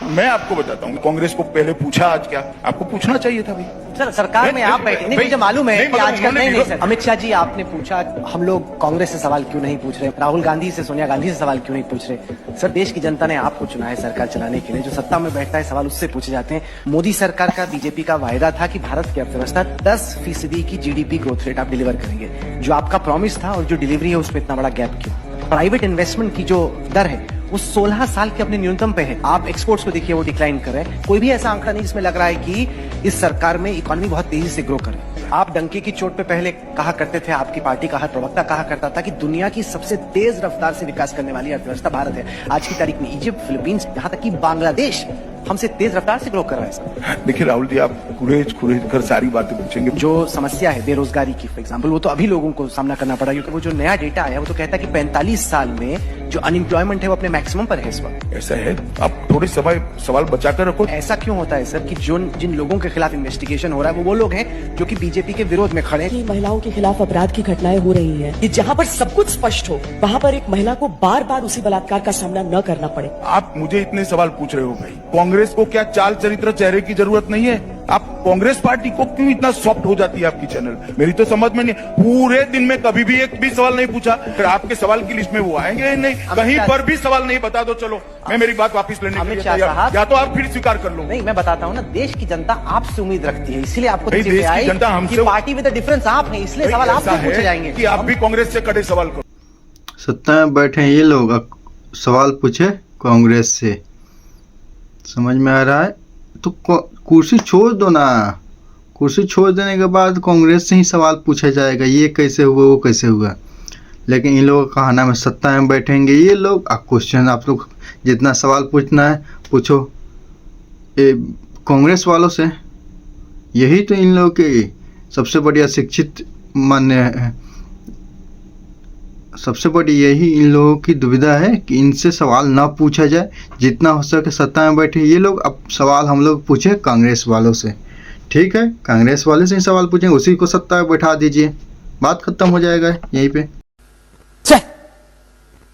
मैं आपको बताता हूँ, कांग्रेस को पहले पूछा आज क्या, आपको पूछना चाहिए था भाई। सर सरकार में आप बैठे नहीं, मुझे मालूम है कि आजकल नहीं सर। अमित शाह जी आपने पूछा हम लोग कांग्रेस से सवाल क्यों नहीं पूछ रहे, राहुल गांधी से सोनिया गांधी से सवाल क्यों नहीं पूछ रहे। सर देश की जनता ने आपको चुना है सरकार चलाने के लिए, जो सत्ता में बैठता है सवाल उससे पूछे जाते हैं। मोदी सरकार का बीजेपी का वायदा था कि भारत की अर्थव्यवस्था 10% की जीडीपी ग्रोथ रेट आप डिलीवर करेंगे, जो आपका प्रॉमिस था और जो डिलीवरी है उसमें इतना बड़ा गैप क्यों। प्राइवेट इन्वेस्टमेंट की जो दर है वो 16 साल के अपने न्यूनतम पे है। आप एक्सपोर्ट्स को देखिए वो डिक्लाइन कर रहे हैं, कोई भी ऐसा आंकड़ा नहीं जिसमें लग रहा है कि इस सरकार में इकोनॉमी बहुत तेजी से ग्रो करे। आप डंके की चोट पे पहले कहा करते थे, आपकी पार्टी का हर प्रवक्ता कहा करता था कि दुनिया की सबसे तेज रफ्तार से विकास करने वाली अर्थव्यवस्था भारत है। आज की तारीख में इजिप्ट, फिलीपींस, यहाँ तक कि बांग्लादेश हमसे तेज रफ्तार से ग्रो कर रहा है। देखिए राहुल जी, आप कुरेज कर सारी बातें पूछेंगे। जो समस्या है बेरोजगारी की फॉर एग्जाम्पल, वो तो अभी लोगों को सामना करना पड़ा, क्योंकि वो जो नया डेटा आया वो तो कहता है कि 45 साल में जो अनएम्प्लॉयमेंट है वो अपने मैक्सिमम पर है इस वक्त। ऐसा है, आप थोड़े सवाल बचा कर रखो। ऐसा क्यों होता है सर कि जिन लोगों के खिलाफ इन्वेस्टिगेशन हो रहा है वो लोग हैं जो कि बीजेपी के विरोध में खड़े हैं। महिलाओं के खिलाफ अपराध की घटनाएं हो रही हैं, कि जहां पर सब कुछ स्पष्ट हो वहां पर एक महिला को बार बार उसी बलात्कार का सामना न करना पड़े। आप मुझे इतने सवाल पूछ रहे हो भाई, कांग्रेस को क्या चाल चरित्र चेहरे की जरूरत नहीं है? आप कांग्रेस पार्टी को क्यों इतना सॉफ्ट हो जाती है आपकी चैनल? मेरी तो समझ में नहीं, पूरे दिन में कभी भी एक भी सवाल नहीं पूछा, फिर आपके सवाल की लिस्ट में वो आएंगे नहीं, कहीं पर भी सवाल नहीं। बता दो, चलो मैं मेरी बात वापस लेने के लिए तैयार, या तो आप फिर स्वीकार कर लो। नहीं, मैं बताता हूँ ना, देश की जनता आपसे उम्मीद रखती है, इसलिए आपको देश की जनता हमसे, पार्टी विद द डिफरेंस आप हैं, इसलिए सवाल आपसे पूछे जाएंगे कि आप भी कांग्रेस से कड़े सवाल करो। सत्ता में बैठे ये लोग सवाल पूछे कांग्रेस से, समझ में आ रहा है? तो कुर्सी छोड़ दो ना, कुर्सी छोड़ देने के बाद कांग्रेस से ही सवाल पूछा जाएगा, ये कैसे हुआ वो कैसे हुआ। लेकिन इन लोगों का कहना में सत्ता में बैठेंगे ये लोग, क्वेश्चन आप लोग जितना सवाल पूछना है पूछो कांग्रेस वालों से। यही तो इन लोगों की सबसे बढ़िया शिक्षित मान्य है, सबसे बड़ी यही इन लोगों की दुविधा है कि इनसे सवाल ना पूछा जाए, जितना हो सके सत्ता में बैठे ये लोग। अब सवाल हम लोग पूछे कांग्रेस वालों से, ठीक है, कांग्रेस वाले से ही सवाल पूछेंगे, उसी को सत्ता में बैठा दीजिए, बात खत्म हो जाएगा यहीं पे।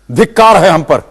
धिक्कार है हम पर।